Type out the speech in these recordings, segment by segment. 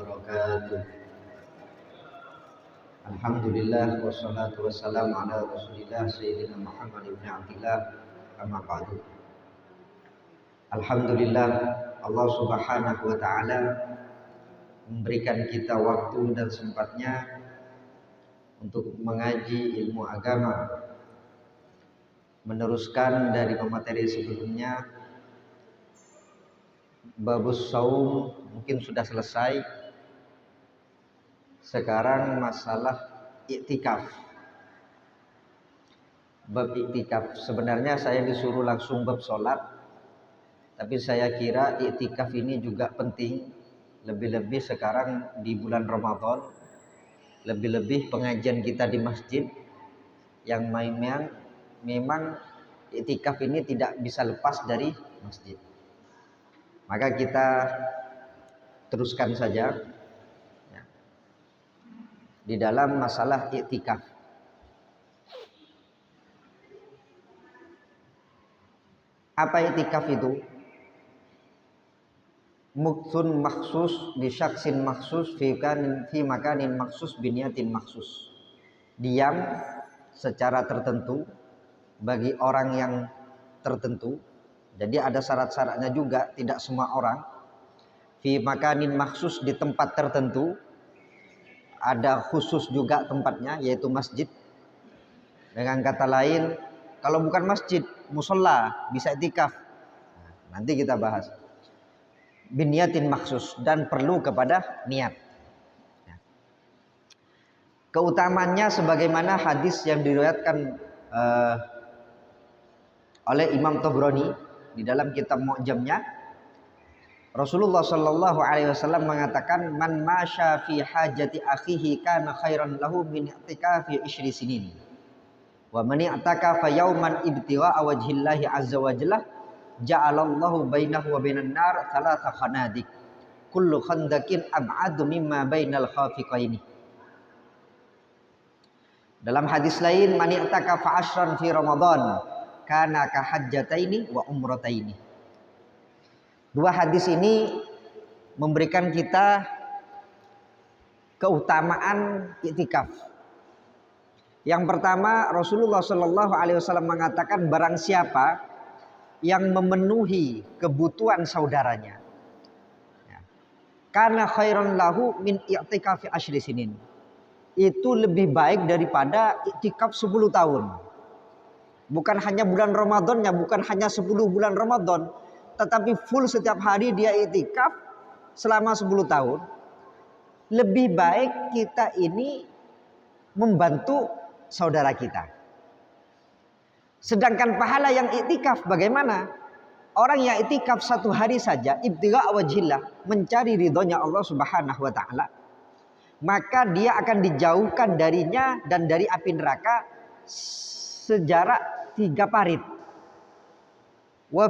wabarakatuh. Alhamdulillah wassalatu wassalamu ala Rasulillah Sayyidina Muhammad ibn Abdillah amma ba'du. Alhamdulillah Allah Subhanahu wa taala memberikan kita waktu dan sempatnya untuk mengaji ilmu agama, meneruskan dari materi sebelumnya. Babus saum mungkin sudah selesai. Sekarang masalah iktikaf. Bab iktikaf. Sebenarnya saya disuruh langsung bab sholat, tapi saya kira iktikaf ini juga penting. Lebih-lebih sekarang di bulan Ramadan, lebih-lebih pengajian kita di masjid yang memang iktikaf ini tidak bisa lepas dari masjid. Maka kita teruskan saja ya, di dalam masalah iktikaf. Apa iktikaf itu? Muktun maksus di syaksin maksus fi makanin maksus biniatin maksus. Diam secara tertentu bagi orang yang tertentu. Jadi ada syarat-syaratnya juga, tidak semua orang. Fi makanin maksus di tempat tertentu. Ada khusus juga tempatnya, yaitu masjid. Dengan kata lain, kalau bukan masjid, musola bisa iktikaf. Nanti kita bahas. Biniatin maksus dan perlu kepada niat. Keutamanya sebagaimana hadis yang diriwayatkan oleh Imam Tabrani di dalam kitab Mu'jamnya, Rasulullah Shallallahu Alaihi Wasallam mengatakan, man masya fi hajati akhihi kana khairan lahu min i'tikafi 10 sinin. Wa man i'takafa yawman ibtigha'a wajhillahi azza wa jalla ja'alallahu bainahu wa bainan nar thalatha khanadik kullu khandakin ab'adu mimma bainal khafiqaini. Dalam hadis lain, man i'takafa 10 fi Ramadan kana ka hajjataini wa umrataini. Dua hadis ini memberikan kita keutamaan iktikaf. Yang pertama, Rasulullah Shallallahu Alaihi Wasallam mengatakan, barang siapa yang memenuhi kebutuhan saudaranya, karena khairan lahu min i'tikafi 10 sinin, itu lebih baik daripada iktikaf 10 tahun. Bukan hanya bulan Ramadannya, bukan hanya 10 bulan Ramadan, tetapi full setiap hari dia iktikaf selama 10 tahun. Lebih baik kita ini membantu saudara kita. Sedangkan pahala yang iktikaf bagaimana? Orang yang iktikaf 1 hari saja, ibtigha' wajhillah, mencari ridhonya Allah Subhanahu wa taala, maka dia akan dijauhkan darinya dan dari api neraka sejarak 3 parit. Wa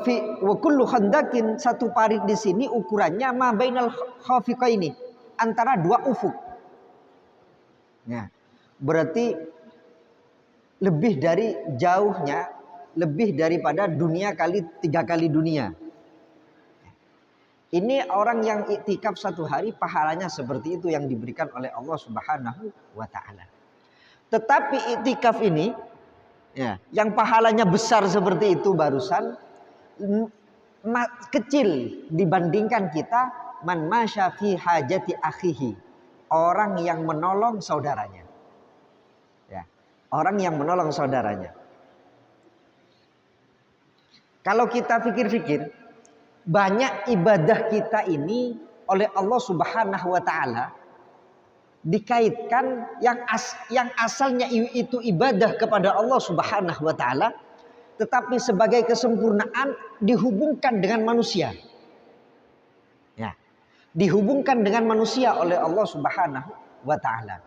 kullu khandakin, 1 parit di sini ukurannya ma bainal khafiqaini, antara 2 ufuk. Ya, berarti lebih dari jauhnya, lebih daripada dunia kali 3 kali dunia. Ini orang yang iktikaf 1 hari, pahalanya seperti itu yang diberikan oleh Allah Subhanahu wa taala. Tetapi iktikaf ini ya, yang pahalanya besar seperti itu barusan kecil dibandingkan kita man masya fi hajati akhihi, orang yang menolong saudaranya. Ya, orang yang menolong saudaranya. Kalau kita pikir-pikir, banyak ibadah kita ini oleh Allah Subhanahu wa taala dikaitkan yang asalnya itu ibadah kepada Allah Subhanahu wa taala, tetapi sebagai kesempurnaan dihubungkan dengan manusia. Ya. Dihubungkan dengan manusia oleh Allah Subhanahu wa taala.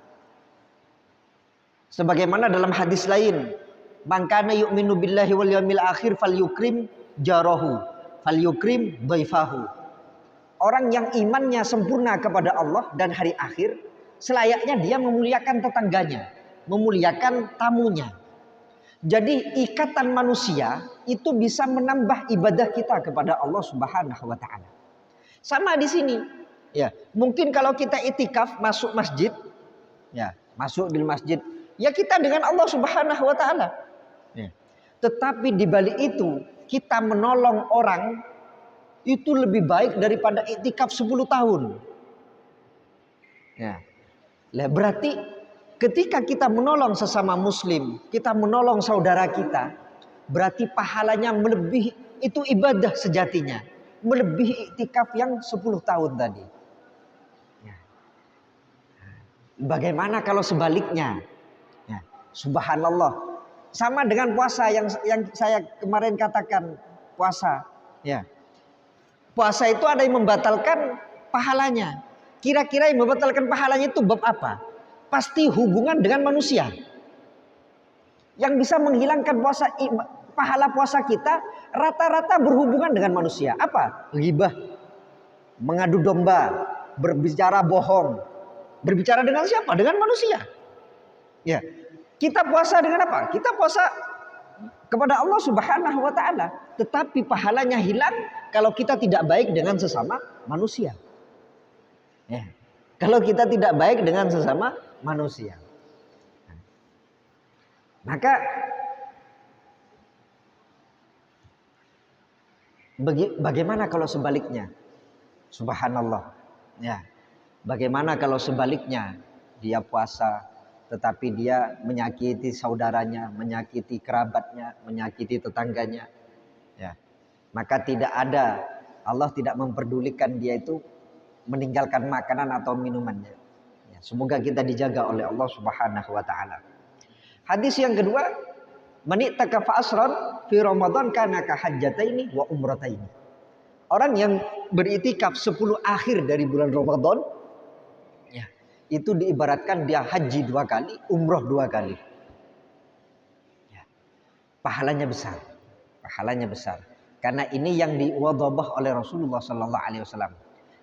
Sebagaimana dalam hadis lain, man kana yu'minu billahi wal yawmil akhir falyukrim jarahu falyukrim dhaifahu. Orang yang imannya sempurna kepada Allah dan hari akhir, selayaknya dia memuliakan tetangganya, memuliakan tamunya. Jadi ikatan manusia itu bisa menambah ibadah kita kepada Allah Subhanahu wa taala. Sama di sini. Ya, mungkin kalau kita itikaf masuk masjid, ya, masuk di masjid, ya kita dengan Allah Subhanahu wa taala. Ya. Tetapi di balik itu kita menolong orang itu lebih baik daripada itikaf 10 tahun. Ya. Lah berarti ketika kita menolong sesama muslim, kita menolong saudara kita, berarti pahalanya melebihi, itu ibadah sejatinya, melebihi iktikaf yang 10 tahun tadi. Ya. Bagaimana kalau sebaliknya? Ya. Subhanallah. Sama dengan puasa yang saya kemarin katakan, puasa. Ya. Puasa itu ada yang membatalkan pahalanya. Kira-kira yang membatalkan pahalanya itu bab apa? Pasti hubungan dengan manusia. Yang bisa menghilangkan pahala puasa kita rata-rata berhubungan dengan manusia. Apa? Ghibah, mengadu domba, berbicara bohong. Berbicara dengan siapa? Dengan manusia. Ya. Kita puasa dengan apa? Kita puasa kepada Allah Subhanahu wa taala, tetapi pahalanya hilang kalau kita tidak baik dengan sesama manusia. Ya. Kalau kita tidak baik dengan sesama manusia. Maka bagaimana kalau sebaliknya? Subhanallah. Ya. Bagaimana kalau sebaliknya? Dia puasa tetapi dia menyakiti saudaranya, menyakiti kerabatnya, menyakiti tetangganya. Ya. Maka tidak ada, Allah tidak memperdulikan dia itu meninggalkan makanan atau minumannya. Ya, semoga kita dijaga oleh Allah Subhanahu wa taala. Hadis yang kedua, man i'takafa asran fi Ramadan kana ka hajjataini wa umrataini. Orang yang beritikaf 10 akhir dari bulan Ramadan, ya, itu diibaratkan dia haji 2 kali, umroh 2 kali. Ya. Pahalanya besar. Pahalanya besar. Karena ini yang diwadhabah oleh Rasulullah sallallahu alaihi wasallam.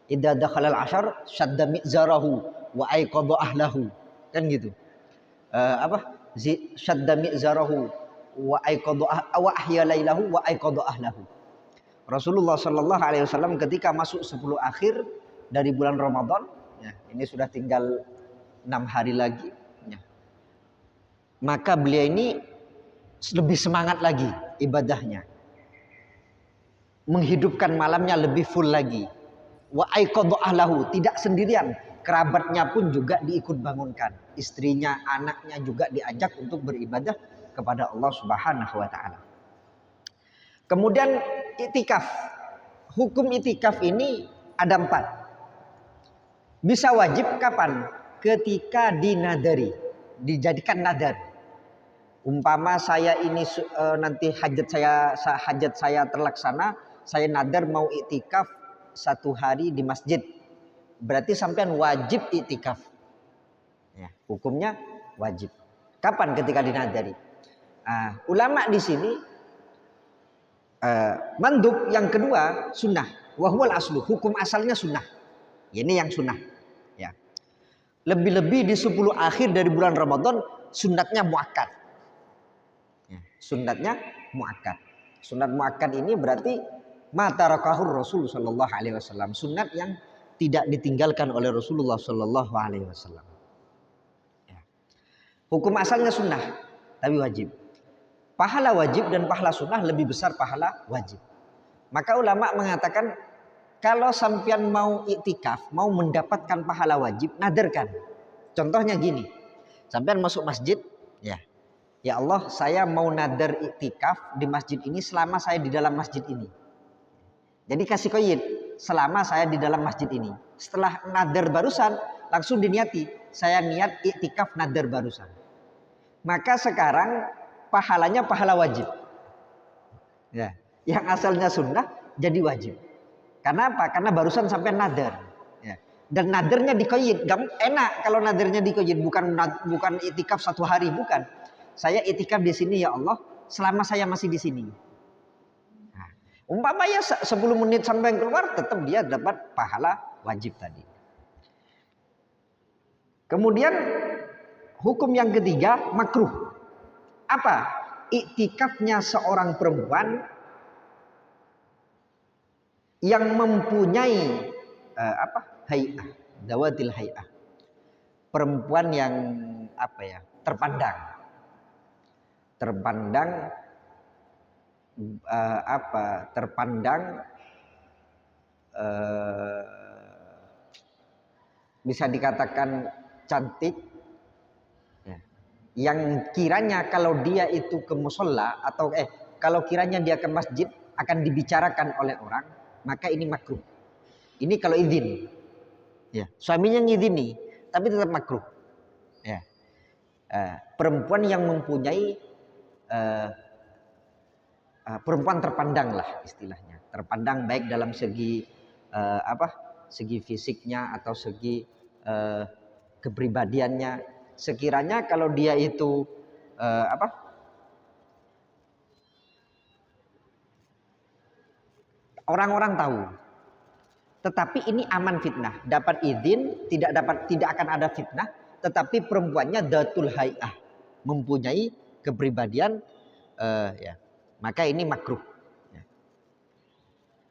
Idza dakhalal ashar syadda mi'zarahu wa aiqadha ahlahu. Kan gitu. Syadda mi'zarahu wa aiqadha wa ahya lailahu wa aiqadha ahlahu. Rasulullah sallallahu alaihi wasallam ketika masuk 10 akhir dari bulan Ramadan, ya, ini sudah tinggal 6 hari lagi, ya. Maka beliau ini lebih semangat lagi ibadahnya. Menghidupkan malamnya lebih full lagi. Wa aiqadha ahlahu, tidak sendirian, kerabatnya pun juga diikut bangunkan, istrinya, anaknya juga diajak untuk beribadah kepada Allah Subhanahu wa taala. Kemudian itikaf. Hukum itikaf ini ada 4. Bisa wajib kapan? Ketika dinadari, dijadikan nadar. Umpama saya ini nanti hajat saya terlaksana, saya nadar mau itikaf 1 hari di masjid, berarti sampean wajib itikaf. Ya, hukumnya wajib. Kapan? Ketika dinadari. Ulama di sini mandub yang kedua sunnah. Wahwal aslu, hukum asalnya sunnah. Ini yang sunnah. Ya. Lebih-lebih di 10 akhir dari bulan Ramadan sunnatnya muakkad. Ya, sunnatnya muakkad. Sunnat muakkad ini berarti matarakahur Rasul sallallahu alaihi wasallam, sunat yang tidak ditinggalkan oleh Rasulullah sallallahu alaihi wasallam. Ya. Hukum asalnya sunnah, tapi wajib. Pahala wajib dan pahala sunnah lebih besar pahala wajib. Maka ulama mengatakan kalau sampean mau iktikaf, mau mendapatkan pahala wajib, nadarkan. Contohnya gini, sampean masuk masjid, ya. Ya Allah, saya mau nadar iktikaf di masjid ini selama saya di dalam masjid ini. Jadi kasih qaid selama saya di dalam masjid ini. Setelah nadar barusan langsung diniati, saya niat iktikaf nadar barusan. Maka sekarang pahalanya pahala wajib. Ya, yang asalnya sunnah jadi wajib. Karena apa? Karena barusan sampai nadar. Ya. Dan nadarnya diqayyid. Enak kalau nadarnya diqayyid, bukan iktikaf 1 hari, bukan. Saya iktikaf di sini ya Allah selama saya masih di sini. Umpama ya 10 menit sampai keluar, tetap dia dapat pahala wajib tadi. Kemudian hukum yang ketiga makruh. Apa? Iktikafnya seorang perempuan yang mempunyai hay'ah, dawatil hay'ah. Perempuan yang apa ya? Terpandang. Terpandang terpandang bisa dikatakan cantik ya. Yang kiranya kalau dia itu ke musola atau kalau kiranya dia ke masjid akan dibicarakan oleh orang, maka ini makruh. Ini kalau izin ya, suaminya ngizini tapi tetap makruh ya. Perempuan yang mempunyai perempuan terpandang lah istilahnya, terpandang baik dalam segi segi fisiknya atau segi kepribadiannya. Sekiranya kalau dia itu orang-orang tahu, tetapi ini aman fitnah, dapat izin, tidak akan ada fitnah, tetapi perempuannya datul hay'ah, mempunyai kepribadian ya, maka ini makruh.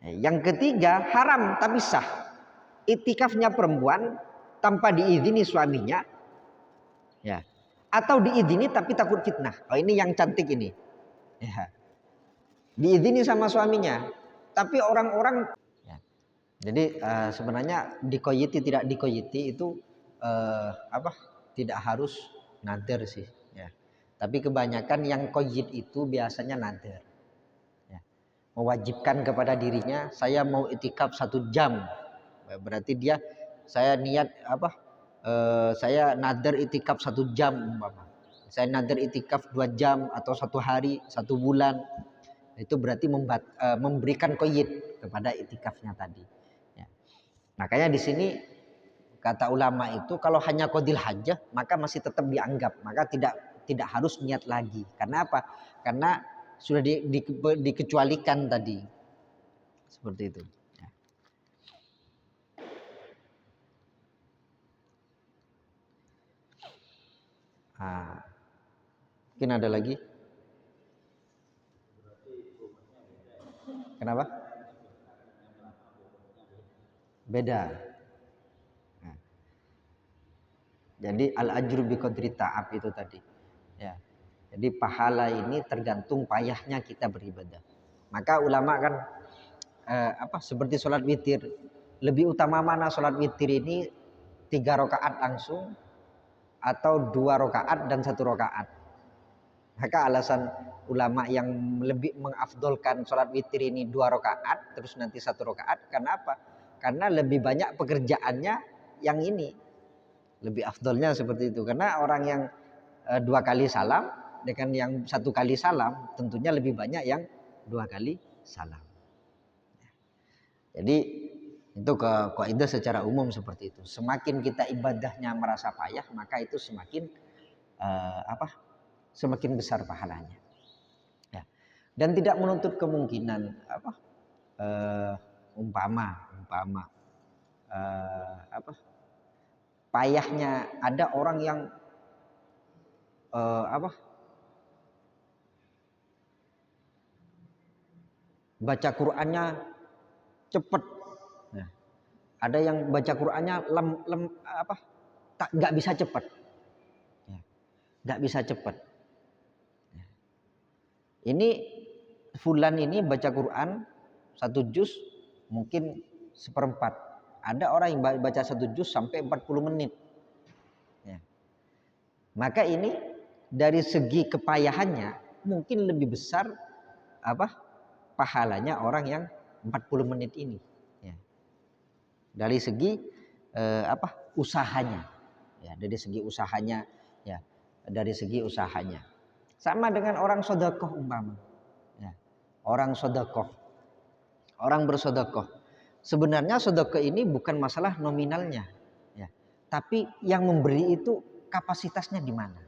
Yang ketiga, haram tapi sah. Iktikafnya perempuan tanpa diizini suaminya, ya, atau diizini tapi takut fitnah. Oh, ini yang cantik ini. Ya. Diizini sama suaminya, tapi orang-orang. Ya. Jadi sebenarnya dikoyiti tidak dikoyiti itu tidak harus nader sih. Ya. Tapi kebanyakan yang koyit itu biasanya nader. Mewajibkan kepada dirinya, saya mau itikaf 1 jam, berarti saya niat saya nadar itikaf 1 jam umpama, saya nadar itikaf 2 jam atau 1 hari 1 bulan, itu berarti memberikan koyit kepada itikafnya tadi ya. Makanya di sini kata ulama itu kalau hanya qadil hajah maka masih tetap dianggap, maka tidak harus niat lagi. Karena apa? Karena sudah dikecualikan tadi. Seperti itu. Mungkin ada lagi? Kenapa? Beda. Jadi al-ajru bi qadri ta'ab itu tadi. Ya. Jadi pahala ini tergantung payahnya kita beribadah. Maka ulama kan seperti sholat witir, lebih utama mana sholat witir ini 3 rakaat langsung atau 2 rakaat dan 1 rakaat. Maka alasan ulama yang lebih mengafdolkan sholat witir ini 2 rakaat terus nanti 1 rakaat, karena apa? Karena lebih banyak pekerjaannya yang ini, lebih afdolnya seperti itu. Karena orang yang 2 kali salam dengan yang 1 kali salam tentunya lebih banyak yang 2 kali salam. Jadi itu kaidah secara umum seperti itu. Semakin kita ibadahnya merasa payah, maka itu semakin semakin besar pahalanya. Ya. Dan tidak menuntut kemungkinan umpama payahnya ada orang yang baca Qur'annya cepat. Nah, ada yang baca Qur'annya nggak bisa cepat. Ya, nggak bisa cepat. Ya. Ini fulan ini baca Quran 1 juz mungkin 1/4. Ada orang yang baca 1 juz sampai 40 menit. Ya. Maka ini dari segi kepayahannya mungkin lebih besar pahalanya orang yang 40 menit ini. Ya. Dari segi usahanya. Ya, dari segi usahanya, ya, dari segi usahanya. Sama dengan orang sedekah umpama. Ya. Orang sedekah. Orang bersedekah. Sebenarnya sedekah ini bukan masalah nominalnya, ya. Tapi yang memberi itu kapasitasnya di mana.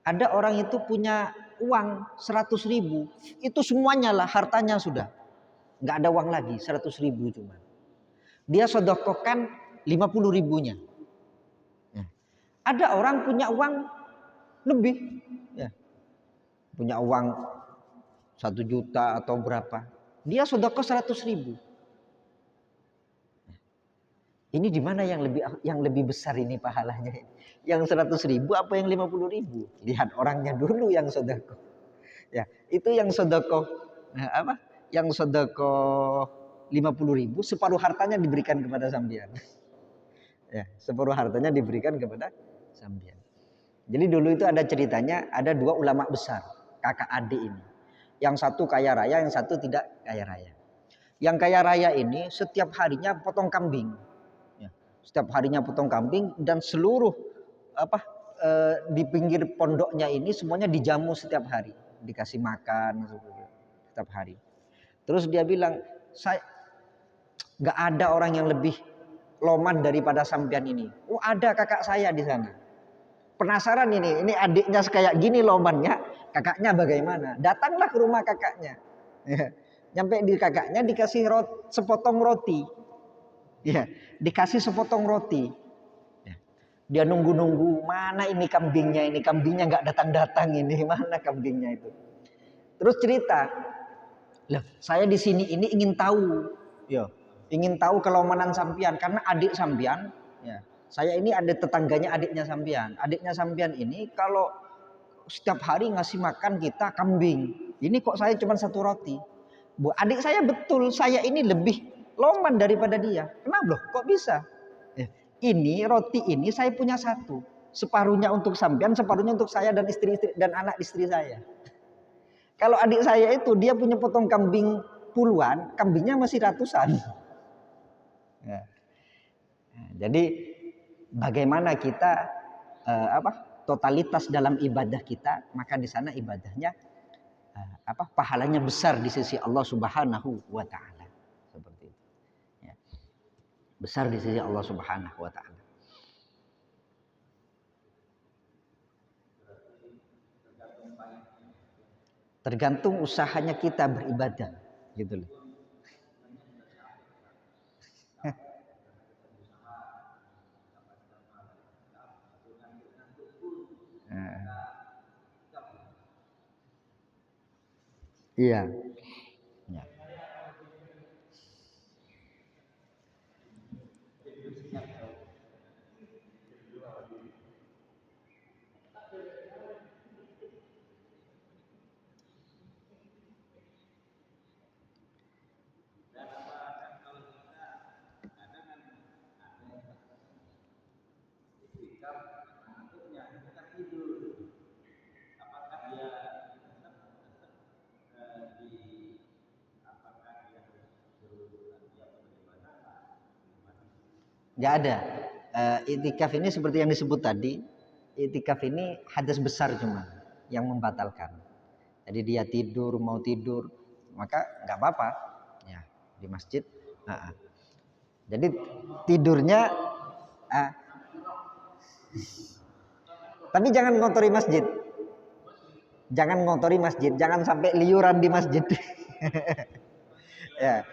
Ada orang itu punya uang 100.000, itu semuanya lah hartanya sudah. Nggak ada uang lagi, 100.000 cuma. Dia sedekahkan 50.000-nya. Ya. Ada orang punya uang lebih, ya. Punya uang 1 juta atau berapa. Dia sedekah 100.000. Ini di mana yang lebih besar ini pahalanya? Yang 100.000 apa yang 50.000? Lihat orangnya dulu yang sedekah. Ya, itu yang sedekah apa? Yang sedekah 50.000 separuh hartanya diberikan kepada sampean. Ya, separuh hartanya diberikan kepada sampean. Jadi dulu itu ada ceritanya, ada dua ulama besar, kakak adik ini. Yang satu kaya raya, yang satu tidak kaya raya. Yang kaya raya ini setiap harinya potong kambing. Ya, setiap harinya potong kambing dan seluruh apa di pinggir pondoknya ini semuanya dijamu setiap hari, dikasih makan setiap hari. Terus dia bilang, saya nggak ada orang yang lebih loman daripada sampean ini. Oh ada kakak saya di sana. Penasaran ini adiknya kayak gini lomannya, kakaknya bagaimana? Datanglah ke rumah kakaknya. Ya. Nyampe di kakaknya dikasih sepotong roti. Ya, dikasih sepotong roti. Ya. Dia nunggu-nunggu, mana ini kambingnya nggak datang-datang ini, mana kambingnya itu. Terus cerita, "Loh, saya di sini ini ingin tahu, ya, ingin tahu kelomanan sampean karena adik sampean, ya. Saya ini ada tetangganya adiknya sampean. Adiknya sampean ini kalau setiap hari ngasih makan kita kambing. Ini kok saya cuma satu roti. Bu, adik saya betul, saya ini lebih loman daripada dia. Kenapa loh? Kok bisa? Ini roti ini saya punya satu. Separuhnya untuk sampean, separuhnya untuk saya dan istri-istri dan anak istri saya. Kalau adik saya itu dia punya potong kambing puluhan, kambingnya masih ratusan. Ya. Nah, jadi bagaimana kita totalitas dalam ibadah kita, maka di sana ibadahnya pahalanya besar di sisi Allah Subhanahu wa taala. Seperti itu. Ya. Besar di sisi Allah Subhanahu wa taala. Tergantung usahanya kita beribadah, gitu loh. Iya. Ya. Nggak ada. Itikaf ini seperti yang disebut tadi. Itikaf ini hadas besar cuma yang membatalkan. Jadi dia tidur mau tidur maka nggak apa-apa ya di masjid. Jadi tidurnya tapi jangan ngotori masjid. Jangan ngotori masjid, jangan sampai liuran di masjid. Ya,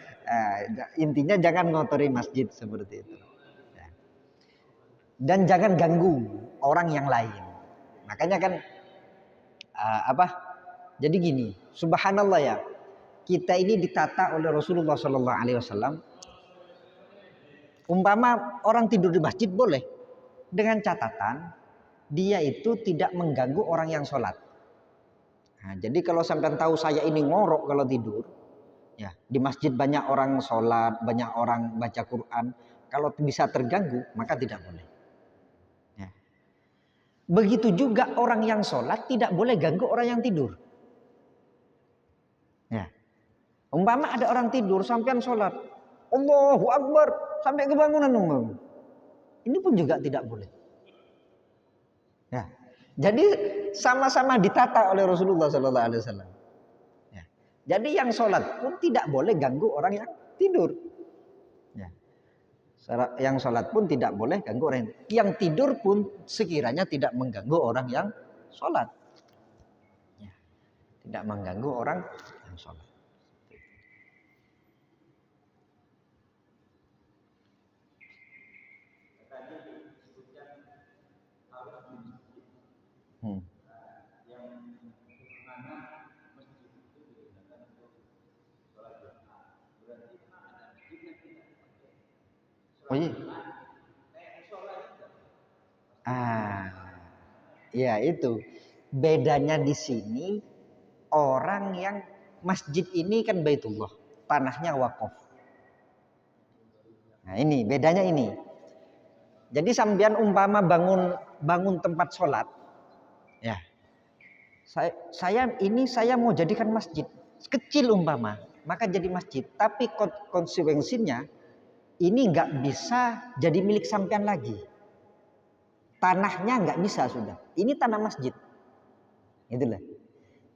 intinya jangan ngotori masjid seperti itu. Ya. Dan jangan ganggu orang yang lain. Makanya kan Jadi gini, subhanallah ya. Kita ini ditata oleh Rasulullah Sallallahu Alaihi Wasallam. Umpama orang tidur di masjid boleh, dengan catatan dia itu tidak mengganggu orang yang sholat. Nah, jadi kalau sampean tahu saya ini ngorok kalau tidur, ya di masjid banyak orang sholat, banyak orang baca Quran. Kalau bisa terganggu maka tidak boleh. Ya. Begitu juga orang yang sholat tidak boleh ganggu orang yang tidur. Ya. Umpama ada orang tidur sampean sholat, Allahu Akbar sampai kebangunan umum. Ini pun juga tidak boleh. Ya. Jadi sama-sama ditata oleh Rasulullah Sallallahu Alaihi Wasallam. Ya. Jadi yang sholat pun tidak boleh ganggu orang yang tidur. Ya. Yang sholat pun tidak boleh ganggu orang yang tidur pun sekiranya tidak mengganggu orang yang sholat. Ya. Tidak mengganggu orang yang sholat. Oh iya. Ah, ya itu. Bedanya di sini orang yang masjid ini kan Baitullah, tanahnya wakaf. Nah, ini bedanya ini. Jadi sambian umpama bangun tempat sholat, ya. Saya mau jadikan masjid kecil umpama, maka jadi masjid. Tapi konsekuensinya ini nggak bisa jadi milik sampean lagi. Tanahnya nggak bisa sudah. Ini tanah masjid. Itulah.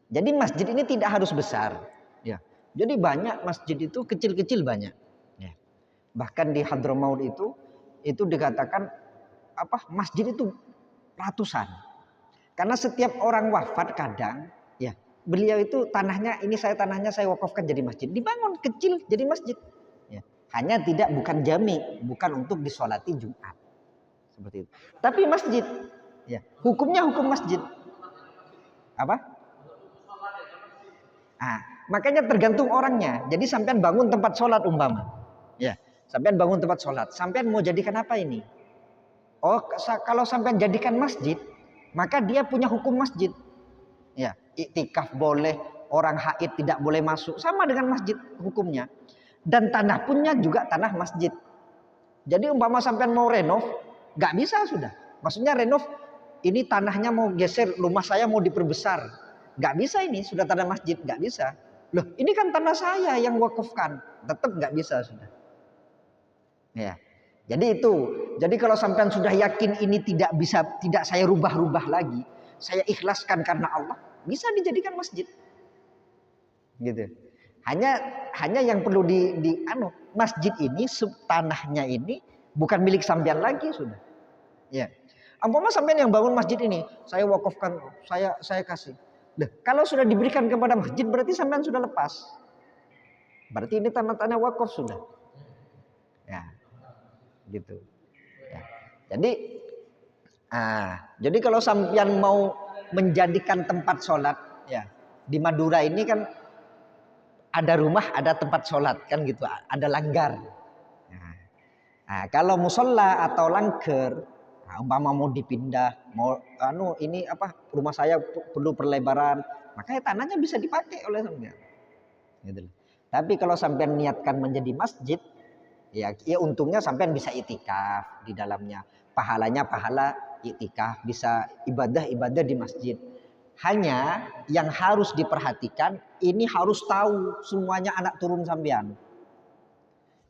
Jadi masjid ini tidak harus besar. Ya. Jadi banyak masjid itu kecil-kecil banyak. Ya. Bahkan di Hadramaut itu dikatakan masjid itu ratusan. Karena setiap orang wafat kadang ya beliau itu tanahnya saya wakafkan jadi masjid. Dibangun kecil jadi masjid. Ya. Hanya bukan jami, bukan untuk disolati Jumat. Seperti itu. Tapi masjid, ya hukumnya hukum masjid. Apa? Makanya tergantung orangnya. Jadi sampean bangun tempat sholat umpama. Ya, sampean bangun tempat sholat. Sampean mau jadikan apa ini? Oh, kalau sampean jadikan masjid, maka dia punya hukum masjid. Ya, iktikaf boleh, orang haid tidak boleh masuk, sama dengan masjid hukumnya. Dan tanah punya juga tanah masjid. Jadi umpama sampean mau renov, nggak bisa sudah. Maksudnya renov, ini tanahnya mau geser, rumah saya mau diperbesar, nggak bisa ini sudah tanah masjid, nggak bisa. Loh, ini kan tanah saya yang wakafkan, tetap nggak bisa sudah. Ya, jadi itu. Jadi kalau sampean sudah yakin ini tidak saya rubah-rubah lagi, saya ikhlaskan karena Allah, bisa dijadikan masjid. Gitu. Hanya yang perlu masjid ini tanahnya ini bukan milik sampean lagi sudah. Ya. Ampun sampean yang bangun masjid ini, saya wakafkan, saya kasih. Nah, kalau sudah diberikan kepada masjid berarti sampean sudah lepas. Berarti ini tanah-tanah wakaf sudah. Ya. Gitu. Ya. Jadi kalau sampean mau menjadikan tempat sholat, ya di Madura ini kan ada rumah, ada tempat sholat kan gitu, ada langgar. Nah, kalau musola atau langgar, umpama mau dipindah, rumah saya perlu perlebaran, makanya tanahnya bisa dipakai oleh sampean. Gitu. Tapi kalau sampean niatkan menjadi masjid, ya untungnya sampean bisa itikaf di dalamnya. Pahalanya pahala itikaf, bisa ibadah di masjid. Hanya yang harus diperhatikan, ini harus tahu semuanya anak turun sampean.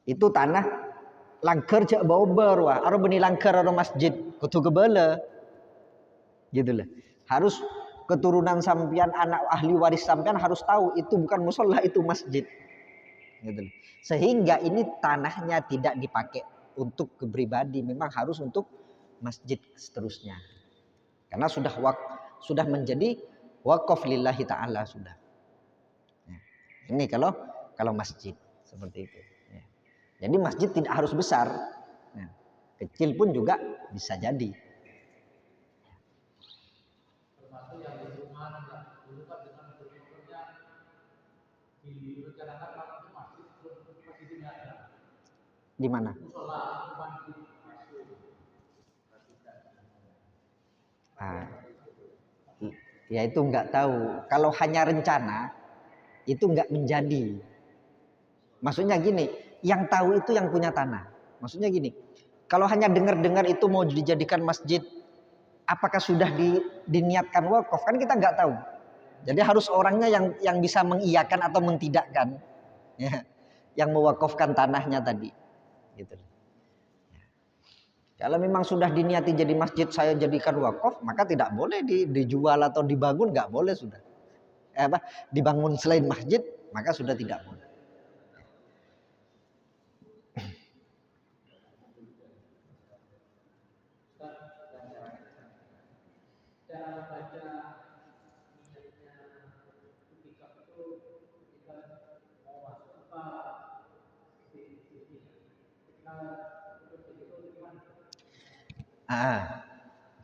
Itu tanah langker cak bauber wah, aro beni langker aro masjid, kudu gebele. Gitu lah. Harus keturunan sampean, anak ahli waris sampean harus tahu itu bukan musola, itu masjid. Gitu. Sehingga ini tanahnya tidak dipakai untuk kepribadi, memang harus untuk masjid seterusnya. Karena sudah menjadi wakaf lillahi ta'ala sudah. Ya. Ini kalau masjid seperti itu. Ya. Jadi masjid tidak harus besar. Ya. Kecil pun juga bisa jadi. Termasuk yang di rumah dulu kan dengan berpikirnya direncanakan masuk masjid masjidnya ada. Di mana? Ya itu nggak tahu. Kalau hanya rencana itu nggak menjadi. Maksudnya gini, yang tahu itu yang punya tanah. Maksudnya gini, kalau hanya dengar-dengar itu mau dijadikan masjid, apakah sudah diniatkan wakaf? Kan kita nggak tahu. Jadi harus orangnya yang bisa mengiyakan atau mentidakkan, ya, yang mewakafkan tanahnya tadi. Gitu. Kalau memang sudah diniati jadi masjid saya jadikan wakaf, maka tidak boleh dijual atau dibangun, nggak boleh sudah. Dibangun selain masjid, maka sudah tidak boleh.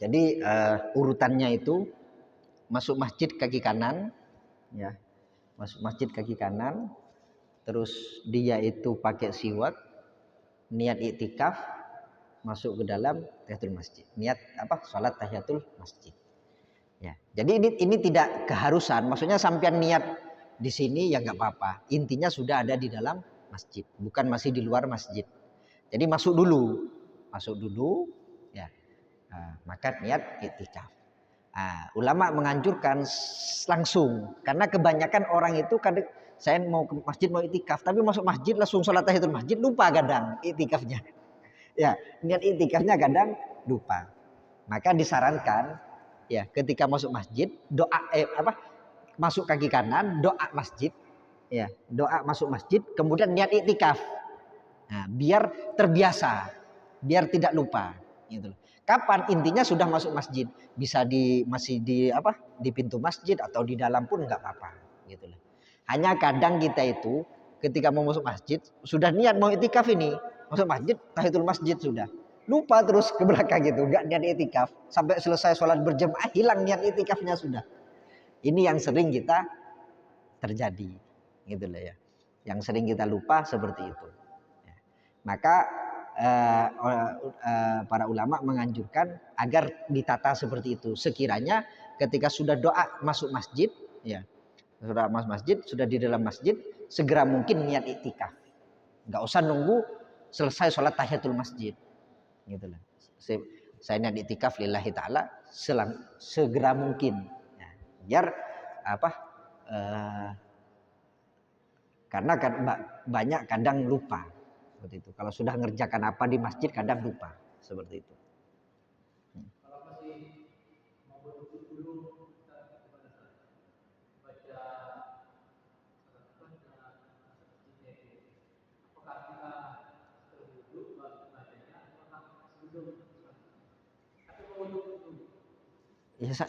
Jadi urutannya itu masuk masjid kaki kanan, ya, masuk masjid kaki kanan, terus dia itu pakai siwak, niat iktikaf, masuk ke dalam tahiyatul masjid. Niat apa? Salat tahiyatul masjid. Ya. Jadi ini tidak keharusan. Maksudnya sampean niat di sini ya nggak apa-apa. Intinya sudah ada di dalam masjid, bukan masih di luar masjid. Jadi masuk dulu, ya. Maka niat iktikaf. Ulama menganjurkan langsung, karena kebanyakan orang itu kadang saya mau ke masjid mau iktikaf, tapi masuk masjid langsung sholat tahiyatul masjid lupa kadang iktikafnya. Ya, niat iktikafnya kadang lupa. Maka disarankan ya ketika masuk masjid doa masuk kaki kanan doa masjid, ya doa masuk masjid kemudian niat iktikaf. Nah, biar terbiasa, biar tidak lupa gitu. Kapan? Intinya sudah masuk masjid, bisa masih di pintu masjid atau di dalam pun nggak apa-apa gitu loh. Hanya kadang kita itu ketika mau masuk masjid sudah niat mau iktikaf ini, masuk masjid tahiyatul masjid sudah lupa terus ke belakang gitu, nggak niat iktikaf sampai selesai sholat berjamaah hilang niat iktikafnya sudah. Ini yang sering kita terjadi gitu loh ya, yang sering kita lupa seperti itu. Maka para ulama menganjurkan agar ditata seperti itu. Sekiranya ketika sudah doa masuk masjid, ya sudah masuk masjid, sudah di dalam masjid, segera mungkin niat iktikaf. Nggak usah nunggu selesai sholat tahiyatul masjid, gitu lah. Saya niat iktikaf lillahi taala segera mungkin, ya, biar karena banyak kadang lupa. Seperti itu. Kalau sudah ngerjakan apa di masjid kadang lupa seperti itu. Kalau masih mau berwudu dulu kita baca apakah kita berwudu bacanya apakah sebelum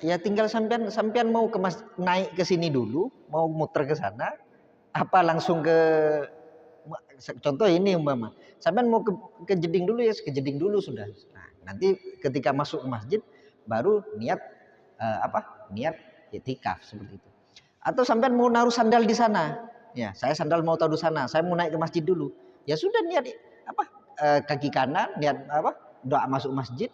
ya tinggal sampean mau naik ke sini dulu, mau muter ke sana apa langsung ke contoh ini umpama sampean mau ke jeding dulu ya ke jeding dulu sudah. Nah, nanti ketika masuk ke masjid baru niat niat iktikaf seperti itu. Atau sampean mau naruh sandal di sana. Ya, saya sandal mau taruh di sana. Saya mau naik ke masjid dulu. Ya sudah niat kaki kanan niat doa masuk masjid.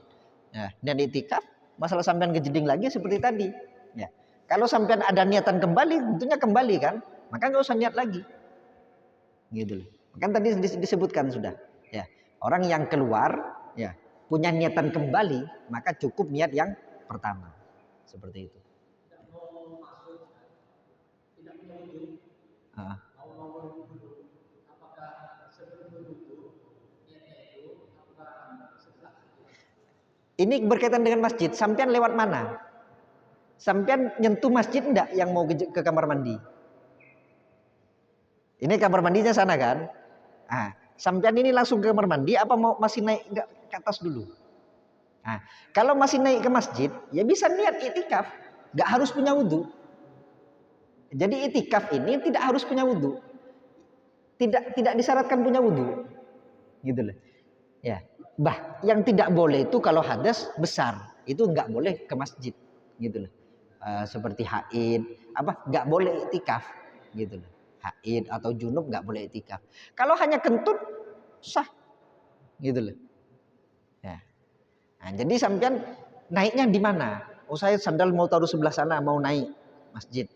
Ya, niat iktikaf. Masalah sampean ke jeding lagi seperti tadi. Ya. Kalau sampean ada niatan kembali, tentunya kembali kan. Maka nggak usah niat lagi. Gitu loh. Kan tadi disebutkan sudah, ya. Orang yang keluar, ya, punya niatan kembali, maka cukup niat yang pertama. Seperti itu. Tidak mau masuk, tidak punya wudhu. Mau berwudhu, apakah sebelum berwudhu niatnya itu apakah setelah? Ini berkaitan dengan masjid. Sampean lewat mana? Sampean nyentuh masjid enggak yang mau ke kamar mandi? Ini kamar mandinya sana kan? Sampean ini langsung ke kamar mandi apa mau masih naik ke atas dulu? Kalau masih naik ke masjid, ya bisa niat iktikaf, nggak harus punya wudhu. Jadi iktikaf ini tidak harus punya wudhu, tidak disyaratkan punya wudhu, gitu loh. Ya, yang tidak boleh itu kalau hadas besar, itu nggak boleh ke masjid, gitu loh. Seperti haid, nggak boleh iktikaf, gitu loh. Haid atau junub nggak boleh iktikaf. Kalau hanya kentut sah, gitu loh. Ya. Nah, jadi sampean naiknya di mana? Oh saya sandal mau taruh sebelah sana mau naik masjid.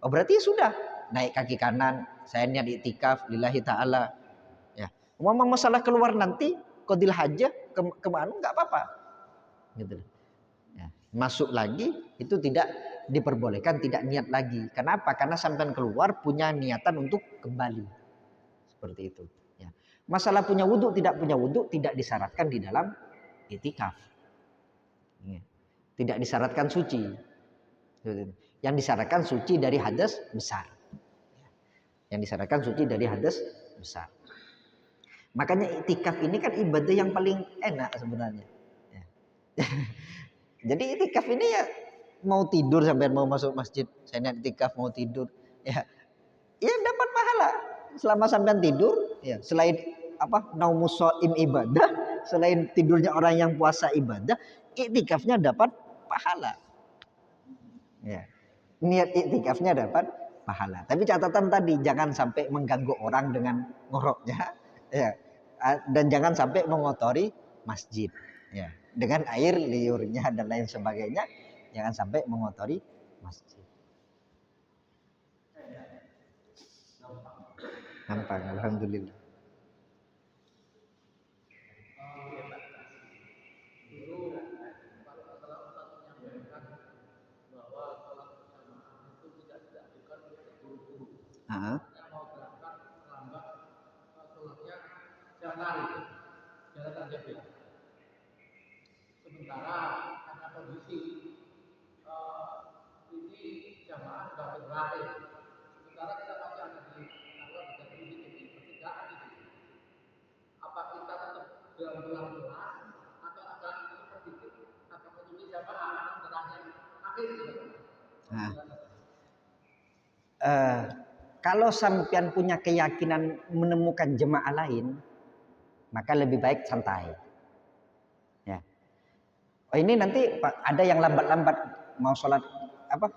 Oh berarti sudah naik kaki kanan. Saya niat iktikaf lillahi taala. Ya. Masalah keluar nanti qadil hajah kemana nggak apa-apa, gitu loh. Ya. Masuk lagi itu tidak diperbolehkan, tidak niat lagi. Kenapa? Karena sampean keluar punya niatan untuk kembali. Seperti itu. Ya. Masalah punya wudhu, tidak punya wudhu tidak disyaratkan di dalam iktikaf. Ya. Tidak disyaratkan suci. Yang disyaratkan suci dari hadas besar. Yang disyaratkan suci dari hadas besar. Makanya iktikaf ini kan ibadah yang paling enak sebenarnya. Ya. Jadi iktikaf ini ya mau tidur sampai mau masuk masjid, saya niat iktikaf mau tidur, ya dapat pahala selama sampean tidur, ya selain naumus shaim ibadah, selain tidurnya orang yang puasa ibadah, iktikafnya dapat pahala. Ya, niat iktikafnya dapat pahala. Tapi catatan tadi jangan sampai mengganggu orang dengan ngoroknya, ya, dan jangan sampai mengotori masjid. Ya, dengan air liurnya dan lain sebagainya, jangan sampai mengotori masjid. Nampak, alhamdulillah. Ah, sementara karena kondisi ini jamaah sudah berlatih, sementara kita masih ada di pertigaan itu, apa kita tetap berulang-ulang atau akan seperti itu, atau menunggu jamaah terakhir akhir gitu. nah, kalau sampean punya keyakinan menemukan jemaah lain, maka lebih baik santai. Ya. Oh, ini nanti ada yang lambat-lambat mau sholat apa?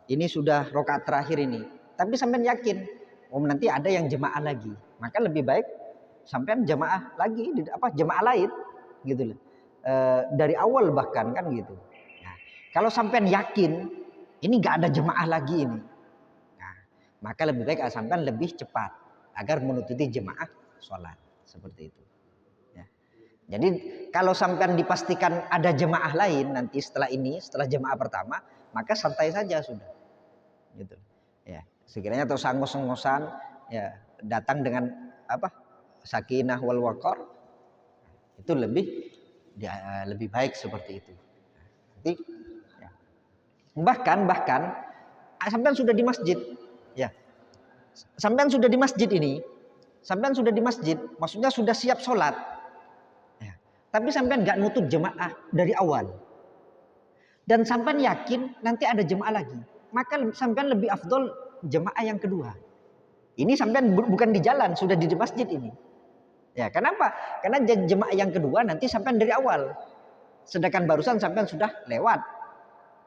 Ini sudah rokaat terakhir ini. Tapi sampean yakin, nanti ada yang jemaah lagi. Maka lebih baik sampean jemaah lagi, jemaah lain, gitu loh. Dari awal bahkan kan gitu. Nah, kalau sampean yakin ini nggak ada jemaah lagi ini, nah, maka lebih baik sampean lebih cepat agar menutupi jemaah sholat seperti itu. Jadi kalau sampean dipastikan ada jemaah lain nanti setelah ini, setelah jemaah pertama, maka santai saja sudah. Gitu. Ya, sekiranya atau ngos-ngosan ya datang dengan sakinah wal waqar, itu lebih baik seperti itu. Nanti ya. Bahkan sampean sudah di masjid, ya. Sampean sudah di masjid ini, maksudnya sudah siap sholat. Tapi sampean nggak nutup jemaah dari awal. Dan sampean yakin nanti ada jemaah lagi. Maka sampean lebih afdol jemaah yang kedua. Ini sampean bukan di jalan, sudah di masjid ini. Ya, kenapa? Karena jemaah yang kedua nanti sampean dari awal. Sedangkan barusan sampean sudah lewat.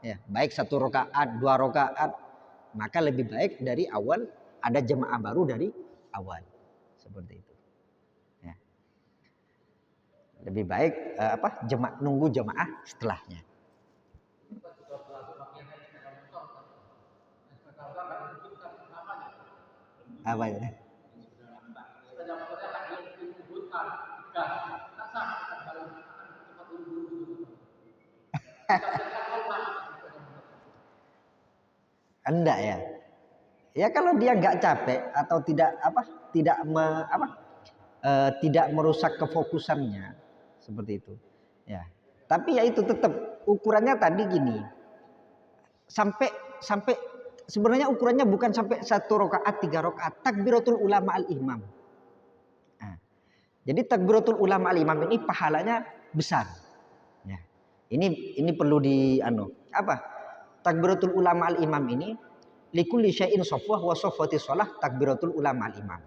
Ya, baik 1 rakaat, 2 rakaat, maka lebih baik dari awal ada jemaah baru dari awal. Seperti itu. Lebih baik nunggu jemaah setelahnya. Apa ya? Enggak ya. Ya kalau dia nggak capek atau tidak merusak kefokusannya seperti itu. Ya. Tapi ya itu tetap ukurannya tadi gini. Sampai sebenarnya ukurannya bukan sampai 1 rakaat 3 rakaat, takbiratul ulama al imam. Nah, jadi takbiratul ulama al imam ini pahalanya besar. Ya. Ini perlu takbiratul ulama al imam ini likulli syai'in safwah wa safwati shalah takbiratul ulama al imam.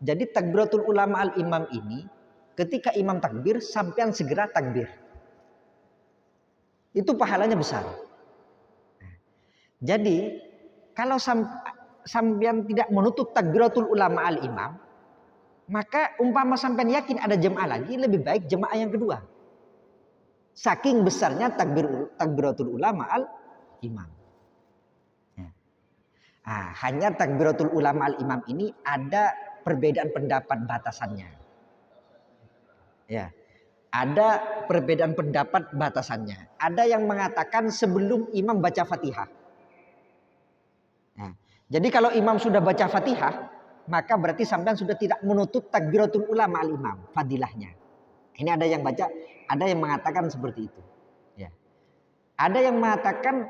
Jadi takbiratul ulama al imam ini ketika imam takbir sampean segera takbir. Itu pahalanya besar. Jadi kalau sampean tidak menutup takbiratul ulama al imam, maka umpama sampean yakin ada jemaah lagi, lebih baik jemaah yang kedua. Saking besarnya takbiratul ulama al imam. Nah, hanya takbiratul ulama al imam ini ada perbedaan pendapat batasannya. Ya. Ada perbedaan pendapat batasannya. Ada yang mengatakan sebelum imam baca Fatihah. Nah, jadi kalau imam sudah baca Fatihah, maka berarti sampean sudah tidak menutup takbiratul ulama al imam, fadilahnya. Ini ada yang mengatakan seperti itu. Ya. Ada yang mengatakan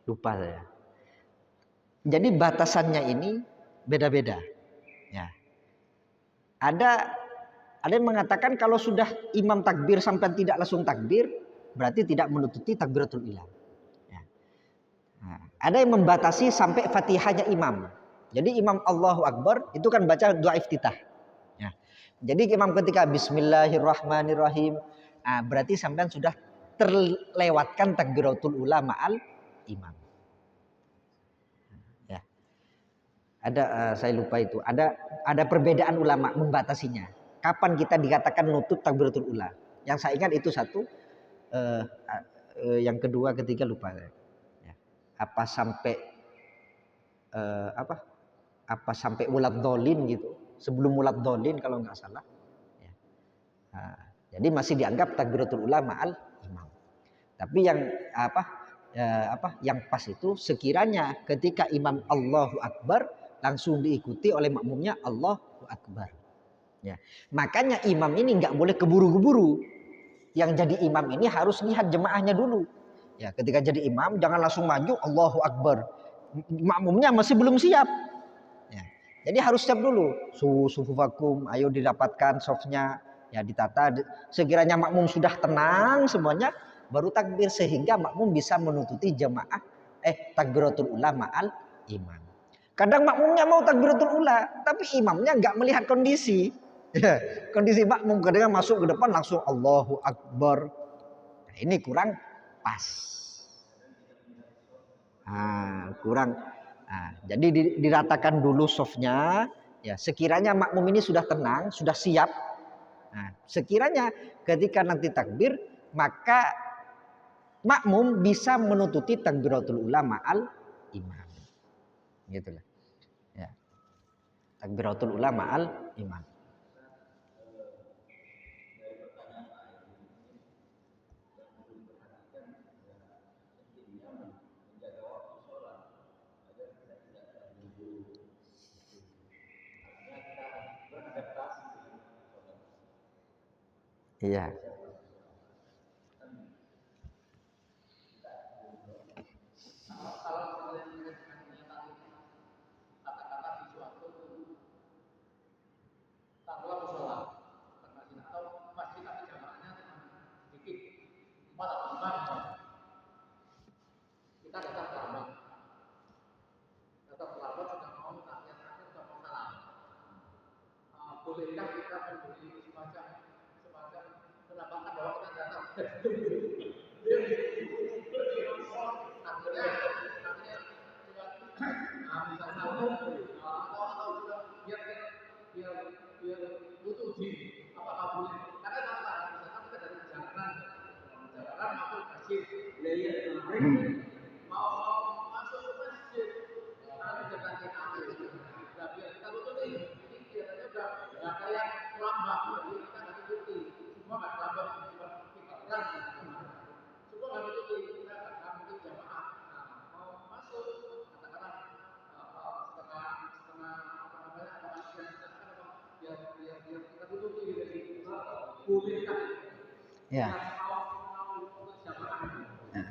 lupa saya. Jadi batasannya ini beda-beda. Ya. Ada yang mengatakan kalau sudah imam takbir sampai tidak langsung takbir, berarti tidak menutupi takbiratul ihram. Ya. Nah, ada yang membatasi sampai Fatihahnya imam. Jadi imam Allahu Akbar itu kan baca doa iftitah. Ya. Jadi imam ketika Bismillahirrahmanirrahim, berarti sampean sudah terlewatkan takbiratul ulama al imam. Ya. Saya lupa itu. Ada perbedaan ulama membatasinya. Kapan kita dikatakan nutut takbiratul ula? Yang saya ingat itu satu. Yang kedua, ketiga lupa saya. Ya. Apa sampai ulat dolin gitu? Sebelum ulat dolin kalau nggak salah. Ya. Nah, jadi masih dianggap takbiratul ula ma'al imam. Tapi yang pas itu sekiranya ketika imam Allahu Akbar langsung diikuti oleh makmumnya Allahu Akbar. Ya. Makanya imam ini nggak boleh keburu-buru. Yang jadi imam ini harus lihat jemaahnya dulu. Ya, ketika jadi imam jangan langsung maju Allahu Akbar. Makmumnya masih belum siap. Ya. Jadi harus siap dulu. Sufufakum, ayo didapatkan softnya, ya ditata. Sekiranya makmum sudah tenang semuanya, baru takbir sehingga makmum bisa menututi jemaah takbiratul ula ma'al imam. Kadang makmumnya mau takbiratul ula, tapi imamnya nggak melihat kondisi. Ya, kondisi makmum kadang masuk ke depan langsung Allahu Akbar. Nah, ini kurang pas. Kurang. Jadi diratakan dulu softnya. Ya, sekiranya makmum ini sudah tenang, sudah siap. Nah, sekiranya ketika nanti takbir, maka makmum bisa menututi takbiratul ula ma'al imam. Gitulah. Ya. Takbiratul ula ma'al imam. Iya. Bolehkah kita memberi semacam penampakan bahwa kita datang? Biar butuh di apakah boleh? Karena apa? Misalkan kita dari jalanan masuk masjid, mau masuk ke masjid, tapi jangan kita ambil. Nah, biar kita tutup ini biasanya udah nggak kayak lambat, jadi kita nggak tutupi. Semua nggak lambat, cuma kita terang. Semua nggak tutupi, kita nggak mungkin jamaah. Nah, mau masuk, katakanlah setengah apa namanya, ada antrian setengah biar kita tutupi jadi bolehkah? Ya. Nah,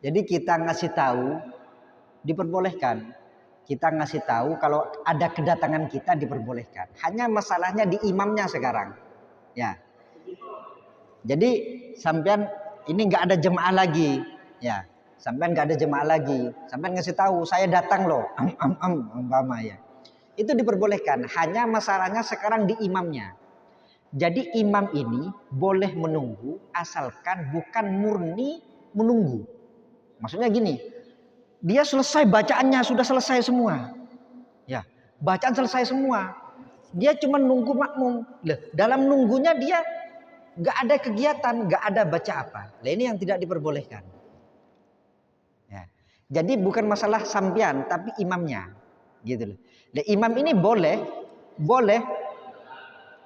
jadi kita ngasih tahu diperbolehkan. Kita ngasih tahu kalau ada kedatangan kita diperbolehkan. Hanya masalahnya di imamnya sekarang. Ya. Jadi sampean ini nggak ada jemaah lagi. Ya. Sampean nggak ada jemaah lagi. Sampean ngasih tahu saya datang loh. Umpama ya. Itu diperbolehkan. Hanya masalahnya sekarang di imamnya. Jadi imam ini boleh menunggu asalkan bukan murni menunggu. Maksudnya gini, dia selesai bacaannya, sudah selesai semua. Ya, bacaan selesai semua. Dia cuma nunggu makmum. Dalam nunggunya dia nggak ada kegiatan, nggak ada baca apa. Nah, ini yang tidak diperbolehkan. Ya. Jadi bukan masalah sampean, tapi imamnya, gitu loh. Nah, imam ini boleh.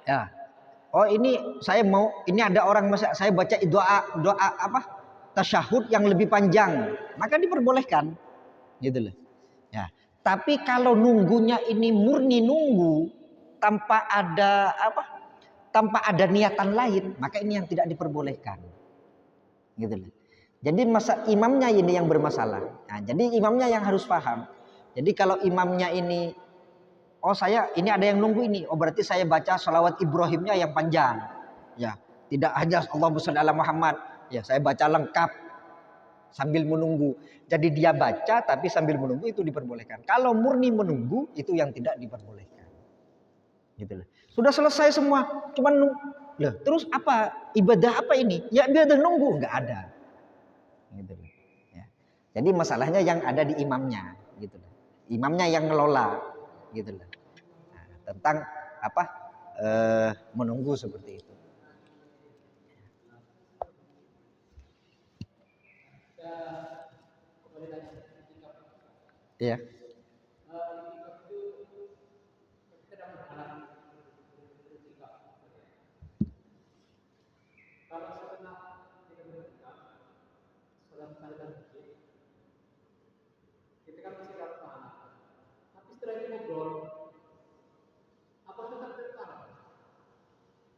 Ya. Oh ini saya mau, ini ada orang saya baca doa apa? Tasyahud yang lebih panjang, maka diperbolehkan. Gitu loh. Ya. Tapi kalau nunggunya ini murni nunggu tanpa ada tanpa ada niatan lain, maka ini yang tidak diperbolehkan. Gitu loh. Jadi imamnya ini yang bermasalah. Nah, jadi imamnya yang harus paham. Jadi kalau imamnya ini, oh saya ini ada yang nunggu ini, oh berarti saya baca sholawat Ibrahimnya yang panjang. Ya, tidak hanya Allahumma sholli ala Muhammad. Ya, saya baca lengkap sambil menunggu. Jadi dia baca tapi sambil menunggu itu diperbolehkan. Kalau murni menunggu itu yang tidak diperbolehkan. Gitu loh. Sudah selesai semua, cuman loh, terus apa? Ibadah apa ini? Ya ibadah nunggu, enggak ada. Gitu loh. Ya. Jadi masalahnya yang ada di imamnya, gitu loh. Imamnya yang ngelola. gitu loh. Nah, tentang apa menunggu seperti itu. Ya.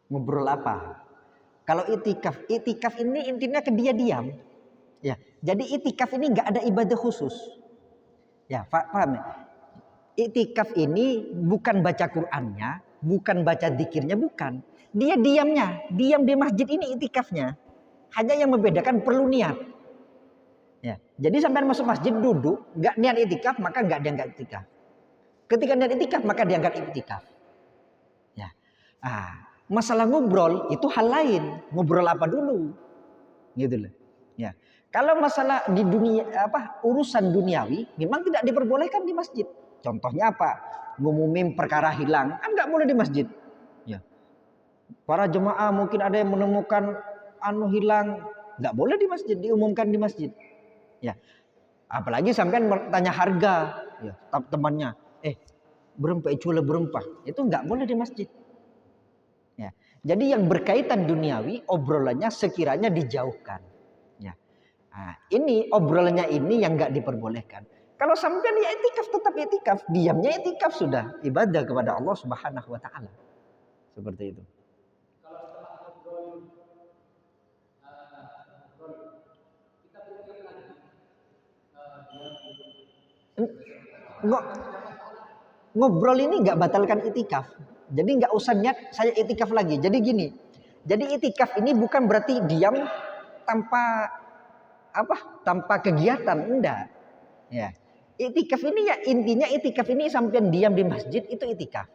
Ngobrol apa? Kalau itikaf ini intinya ke dia diam. Ya, jadi itikaf ini nggak ada ibadah khusus. Ya, paham ya? Itikaf ini bukan baca Qur'annya, bukan baca dzikirnya, bukan. Dia diamnya, diam di masjid ini itikafnya. Hanya yang membedakan perlu niat. Ya, jadi sampai masuk masjid duduk, nggak niat itikaf maka nggak dianggap itikaf. Ketika niat itikaf maka dianggap itikaf. Ya, masalah ngobrol itu hal lain. Ngobrol apa dulu, gitu loh. Ya, kalau masalah di dunia urusan duniawi memang tidak diperbolehkan di masjid. Contohnya apa? Ngumumin perkara hilang kan nggak boleh di masjid. Ya, para jemaah mungkin ada yang menemukan hilang, nggak boleh di masjid, diumumkan di masjid. Ya, apalagi sampean tanya harga, ya, temannya, berempah cula berempah, itu nggak boleh di masjid. Ya, jadi yang berkaitan duniawi obrolannya sekiranya dijauhkan. Ya, ini obrolannya ini yang nggak diperbolehkan. Kalau sampean ya itikaf tetap itikaf, diamnya itikaf sudah ibadah kepada Allah Subhanahu Wa Taala. Seperti itu. Ngobrol ini nggak batalkan itikaf. Jadi nggak usah niat saya itikaf lagi. Jadi gini. Jadi itikaf ini bukan berarti diam tanpa tanpa kegiatan, enggak. Ya. Itikaf ini ya intinya itikaf ini sampai diam di masjid itu itikaf.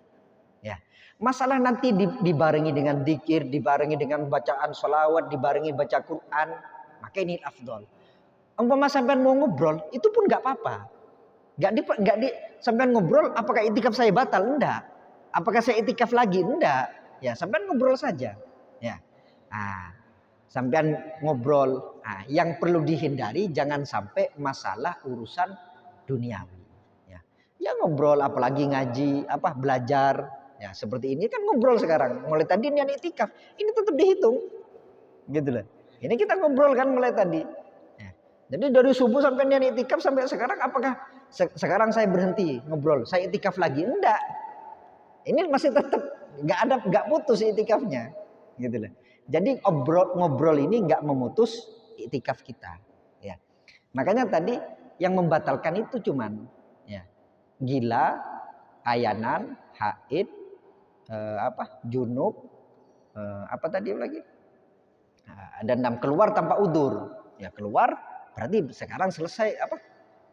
Ya. Masalah nanti dibarengi dengan dzikir, dibarengi dengan bacaan sholawat, dibarengi baca Quran, maka ini afdol. Umpama sampai mau ngobrol, itu pun nggak apa-apa. Nggak di sampai ngobrol apakah itikaf saya batal? Enggak. Apakah saya itikaf lagi? Enggak. Ya, sampai ngobrol saja. Ya. Sampai ngobrol. Yang perlu dihindari jangan sampai masalah urusan duniawi. Ya ngobrol apalagi ngaji, belajar. Ya, seperti ini kan ngobrol sekarang. Mulai tadi niat itikaf, ini tetap dihitung. Gitu loh. Ini kita ngobrol kan mulai tadi. Ya. Jadi dari subuh sampai niat itikaf sampai sekarang apakah sekarang saya berhenti ngobrol, saya itikaf lagi? Enggak. Ini masih tetap nggak putus itikafnya, gitu loh. Jadi ngobrol ini nggak memutus itikaf kita, ya. Makanya tadi yang membatalkan itu cuman ya gila, ayanan, haid, junub, apa tadi lagi? Ada 6 keluar tanpa udur, ya keluar berarti sekarang selesai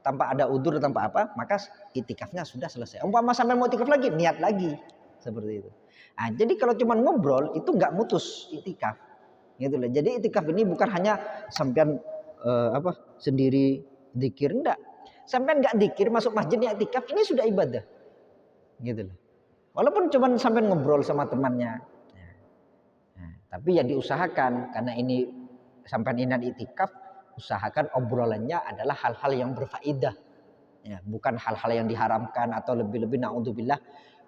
tanpa ada udur tanpa maka itikafnya sudah selesai. Umpama sampai mau itikaf lagi niat lagi seperti itu. Jadi kalau cuma ngobrol itu nggak mutus itikaf, gitu loh. Jadi itikaf ini bukan hanya sampean sendiri dzikir, enggak. Sampean nggak dzikir masuk masjidnya itikaf ini sudah ibadah, gitu loh. Walaupun cuma sampean ngobrol sama temannya, tapi ya diusahakan karena ini sampean inat itikaf. Usahakan obrolannya adalah hal-hal yang berfaedah, ya, bukan hal-hal yang diharamkan atau lebih-lebih naudzubillah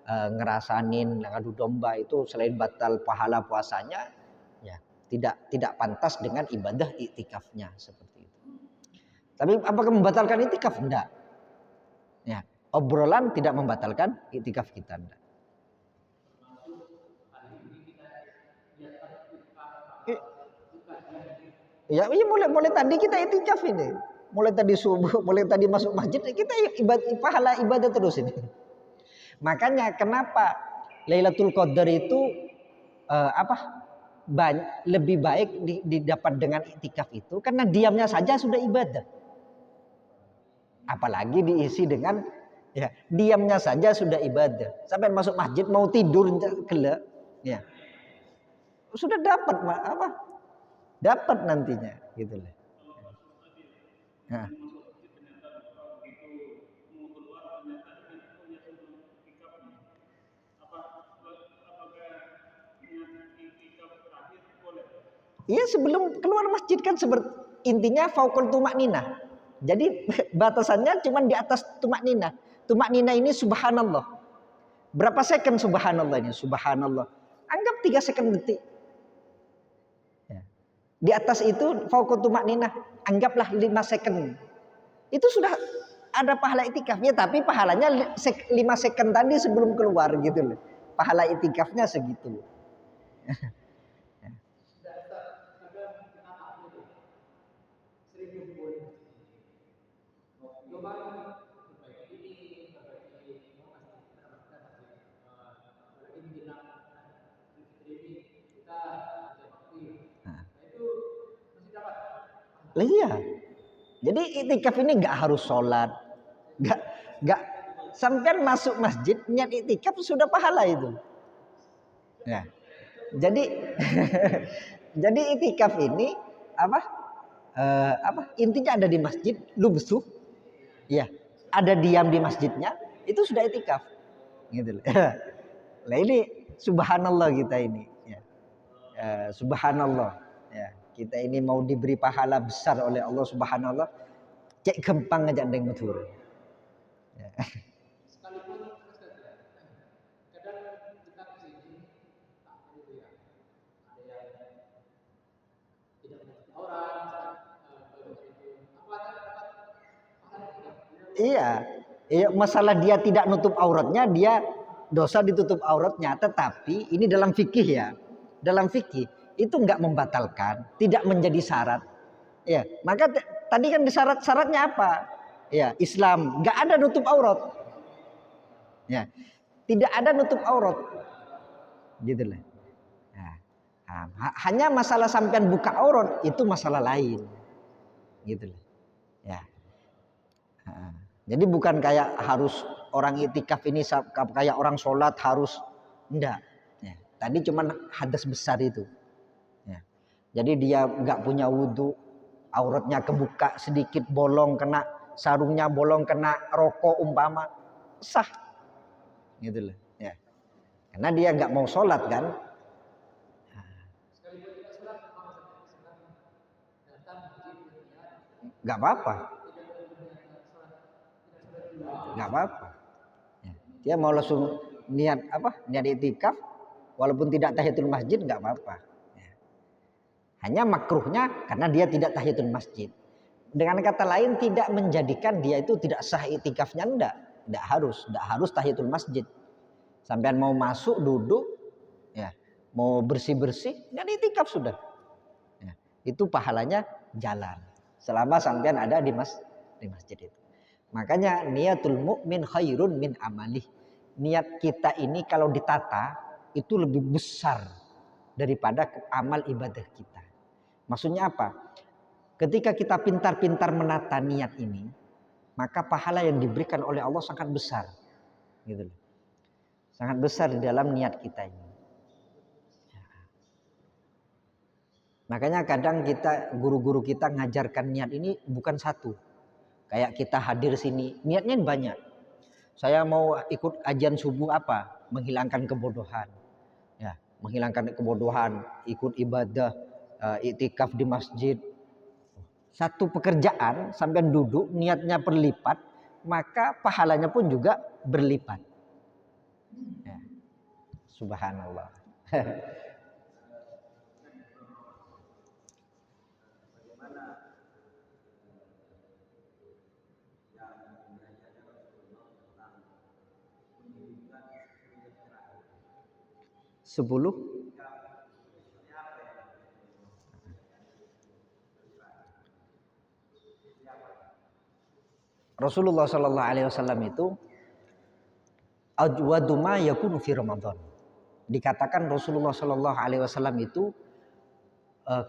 ngerasanin ngadu domba itu selain batal pahala puasanya, ya tidak pantas dengan ibadah iktikafnya seperti itu. Tapi apakah membatalkan iktikaf? Enggak. Ya, obrolan tidak membatalkan iktikaf kita. Enggak. Ya, mulai tadi kita itikaf ini. Mulai tadi subuh, mulai tadi masuk masjid, kita pahala ibadah terus ini. Makanya kenapa Lailatul Qadar itu lebih baik didapat dengan itikaf itu karena diamnya saja sudah ibadah. Apalagi diisi dengan diamnya saja sudah ibadah. Sampai masuk masjid mau tidur gelap, ya. Sudah dapat dapat nantinya gitu loh. Nah. Iya, sebelum keluar masjid kan intinya faukul tumakninah. Jadi batasannya cuma di atas tumakninah. Tumakninah ini subhanallah. Berapa second subhanallah ini? Subhanallah. Anggap 3 second detik. Ya. Di atas itu faukul tumakninah. Anggaplah 5 second. Itu sudah ada pahala itikaf ya, tapi pahalanya 5 second tadi sebelum keluar gitu loh. Pahala itikafnya segitu. Lah iya. Jadi itikaf ini nggak harus sholat, nggak sampai masuk masjid niat itikaf sudah pahala itu. Ya. Jadi jadi itikaf ini apa? Intinya ada di masjid, lubsuh, ya, ada diam di masjidnya, itu sudah itikaf, gitu loh. Nah ini subhanallah kita ini, ya. Subhanallah, ya. Kita ini mau diberi pahala besar oleh Allah subhanallah, cek gampang aja ndeng metur. Ya. Sekalipun kadang kita kesini gitu ya, ada yang tidak menyakiti orang, Iya, iya, masalah dia tidak nutup auratnya, dia dosa ditutup auratnya. Tetapi ini dalam fikih ya, dalam fikih itu nggak membatalkan, tidak menjadi syarat. Ya, maka tadi kan syaratnya apa? Ya, Islam nggak ada nutup aurat. Ya, tidak ada nutup aurat, gitu lah. Hanya masalah sampean buka aurat itu masalah lain, gitu lah. Ya. Jadi bukan kayak harus orang itikaf ini kayak orang sholat harus, enggak. Ya, tadi cuman hadas besar itu. Ya. Jadi dia nggak punya wudhu, auratnya kebuka sedikit, bolong kena sarungnya, bolong kena rokok umpama, sah, gitu loh. Ya. Karena dia nggak mau sholat kan. Nggak apa-apa. Nggak apa-apa. Ya. Dia mau langsung niat niat itikaf, walaupun tidak tahiyatul masjid nggak apa-apa. Ya. Hanya makruhnya karena dia tidak tahiyatul masjid. Dengan kata lain tidak menjadikan dia itu tidak sah itikafnya, tidak harus tahiyatul masjid. Sampean mau masuk duduk, ya, mau bersih-bersih dan itikaf sudah. Ya. Itu pahalanya jalan selama sampean ada di masjid itu. Makanya niatul mukmin khairun min amalih. Niat kita ini kalau ditata itu lebih besar daripada amal ibadah kita. Maksudnya apa? Ketika kita pintar-pintar menata niat ini, maka pahala yang diberikan oleh Allah sangat besar. Gitu loh. Sangat besar di dalam niat kita ini. Makanya kadang guru-guru kita ngajarkan niat ini bukan satu. Kayak kita hadir sini, niatnya banyak. Saya mau ikut ajian subuh apa? Menghilangkan kebodohan. Ya, menghilangkan kebodohan, ikut ibadah, iktikaf di masjid. Satu pekerjaan sampai duduk, niatnya berlipat, maka pahalanya pun juga berlipat. Ya. Subhanallah. Sepuluh. Rasulullah Shallallahu Alaihi Wasallam itu ajwadu ma yakunu fi Ramadan. Dikatakan Rasulullah Shallallahu Alaihi Wasallam itu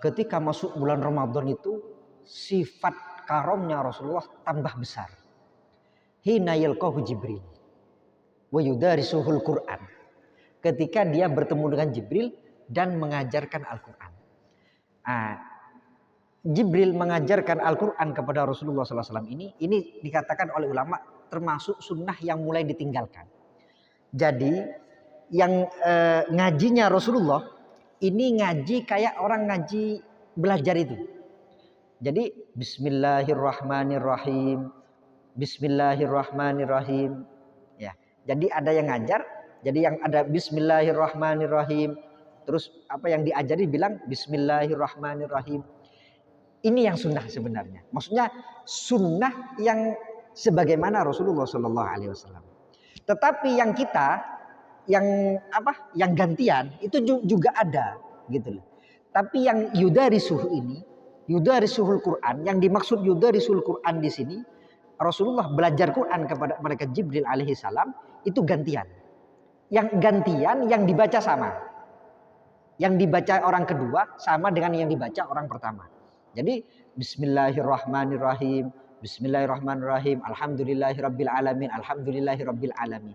ketika masuk bulan Ramadan itu sifat karomnya Rasulullah tambah besar. Hina yalqahu Jibril wa yudarisuhul Quran. Ketika dia bertemu dengan Jibril dan mengajarkan Al-Quran. Jibril mengajarkan Al-Quran kepada Rasulullah SAW ini dikatakan oleh ulama termasuk sunnah yang mulai ditinggalkan. Jadi yang ngajinya Rasulullah Ini ngaji kayak orang ngaji belajar itu. Jadi Bismillahirrahmanirrahim, Bismillahirrahmanirrahim. Ya, jadi ada yang ngajar, jadi yang ada Bismillahirrahmanirrahim. Terus apa yang diajari bilang Bismillahirrahmanirrahim. Ini yang sunnah sebenarnya. Maksudnya sunnah yang sebagaimana Rasulullah Shallallahu Alaihi Wasallam. Tetapi yang kita, yang gantian itu juga ada, gitu loh. Tapi yang yudarisuh ini, yudarisuhul Quran, yang dimaksud yudarisuhul Quran di sini, Rasulullah belajar Quran kepada mereka Jibril alaihi salam itu gantian. Yang gantian yang dibaca sama. Yang dibaca orang kedua sama dengan yang dibaca orang pertama. Jadi Bismillahirrahmanirrahim, Bismillahirrahmanirrahim, Alhamdulillahirabbil alamin, Alhamdulillahirabbil alamin.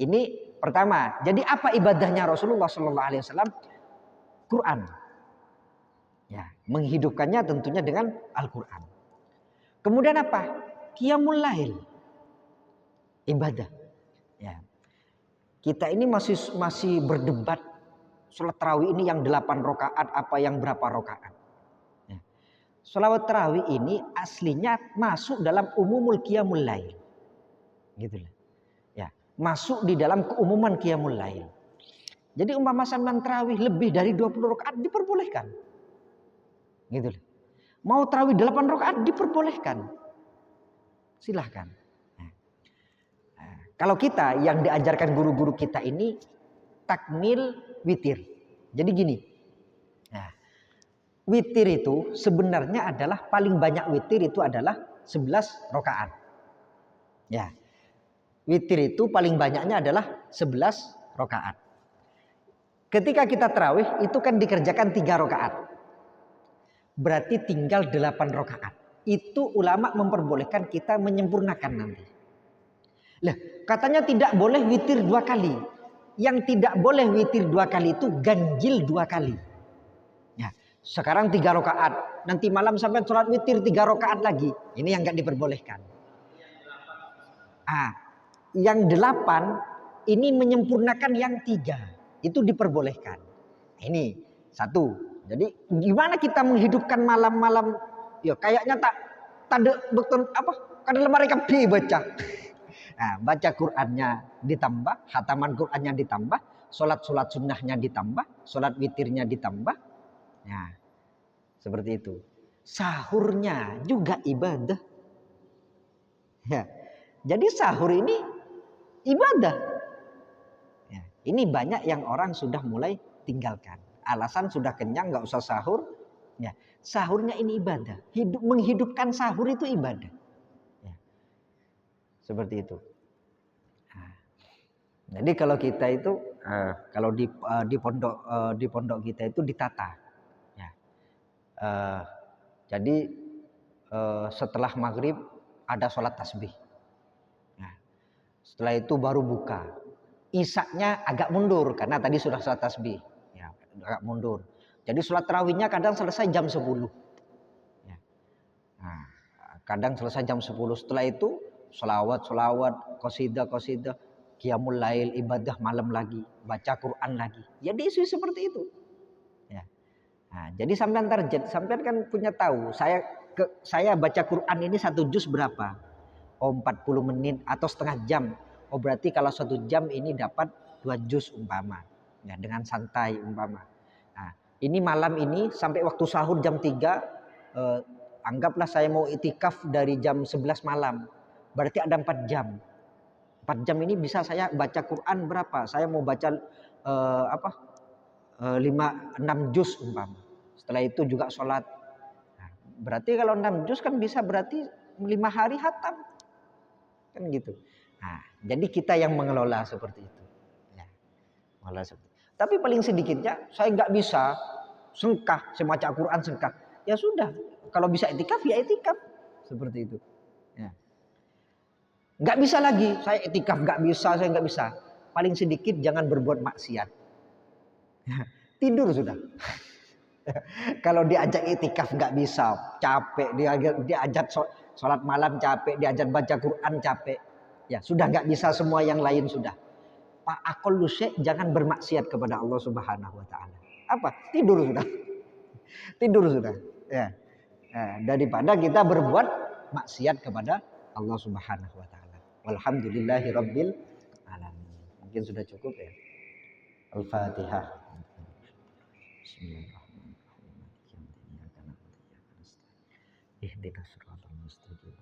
Ini pertama. Jadi apa ibadahnya Rasulullah sallallahu alaihi wasallam? Quran. Ya, menghidupkannya tentunya dengan Al-Qur'an. Kemudian apa? Qiyamul lail. Ibadah. Ya. Kita ini masih berdebat salat tarawih ini yang 8 rakaat apa yang berapa rakaat. Ya. Salat tarawih ini aslinya masuk dalam umumul qiyamul lail. Gitu loh. Ya, masuk di dalam keumuman qiyamul lail. Jadi umpama sampean tarawih lebih dari 20 rakaat diperbolehkan. Gitu loh. Mau tarawih 8 rakaat diperbolehkan. Silahkan. Nah, kalau kita yang diajarkan guru-guru kita ini takmil witir. Jadi gini. Nah, witir itu sebenarnya adalah paling banyak witir itu adalah 11 rakaat. Ya. Witir itu paling banyaknya adalah 11 rakaat. Ketika kita tarawih itu kan dikerjakan 3 rakaat. Berarti tinggal 8 rakaat. Itu ulama memperbolehkan kita menyempurnakan nanti. Lah, katanya tidak boleh witir 2 kali. Yang tidak boleh witir 2 kali itu ganjil 2 kali. Ya, sekarang 3 rakaat. Nanti malam sampai sholat witir 3 rakaat lagi. Ini yang enggak diperbolehkan. Yang 8 ini menyempurnakan yang 3. Itu diperbolehkan. Ini satu. Jadi gimana kita menghidupkan malam-malam? Ya kayaknya tak ada betul apa? Kada lemari kapi baca. Nah, baca Qur'annya ditambah, hataman Qur'annya ditambah, sholat sunnahnya ditambah, sholat witirnya ditambah. Nah, seperti itu. Sahurnya juga ibadah. Ya, jadi sahur ini ibadah. Ya, ini banyak yang orang sudah mulai tinggalkan. Alasan sudah kenyang nggak usah sahur. Ya, sahurnya ini ibadah. Menghidupkan sahur itu ibadah. Ya, seperti itu. Nah, jadi kalau kita itu kalau di pondok kita itu ditata. Ya, jadi setelah maghrib ada sholat tasbih. Nah, setelah itu baru buka. Isaknya agak mundur karena tadi sudah sholat tasbih. Ya, agak mundur. Jadi sholat tarawihnya kadang selesai jam 10. Ya. Nah, kadang selesai jam 10. Setelah itu sholawat, qasidah, qiyamul lail, ibadah malam lagi, baca Quran lagi. Jadi isu seperti itu. Ya. Nah, jadi sampean target, sampean kan punya tahu. Saya baca Quran ini 1 juz berapa? Oh 40 menit atau setengah jam. Oh berarti kalau 1 jam ini dapat 2 juz umpama. Ya, dengan santai umpama. Nah, ini malam ini sampai waktu sahur jam 3, anggaplah saya mau itikaf dari jam 11 malam. Berarti ada 4 jam. 4 jam ini bisa saya baca Quran berapa? Saya mau baca 6 juz umpama. Setelah itu juga sholat. Nah, berarti kalau 6 juz kan bisa berarti 5 hari khatam. Kan gitu. Nah, jadi kita yang mengelola seperti itu. Ya, mengelola seperti itu. Tapi paling sedikitnya saya nggak bisa sengkah, saya baca Quran sengkah. Ya sudah, kalau bisa itikaf ya itikaf. Seperti itu. Ya. Nggak bisa lagi, saya itikaf nggak bisa, saya nggak bisa. Paling sedikit jangan berbuat maksiat. Tidur sudah. Kalau diajak itikaf nggak bisa, capek. Diajak sholat malam capek, diajak baca Quran capek. Ya sudah nggak bisa semua yang lain sudah. Pak akol lusek jangan bermaksiat kepada Allah Subhanahu Wa Taala. Apa? Tidur sudah. Tidur sudah. Ya. Daripada kita berbuat maksiat kepada Allah Subhanahu wa taala. Walhamdulillahirabbil alamin. Mungkin sudah cukup ya. Al-Fatihah. Bismillahirrahmanirrahim. Ihdinas siratal mustaqim.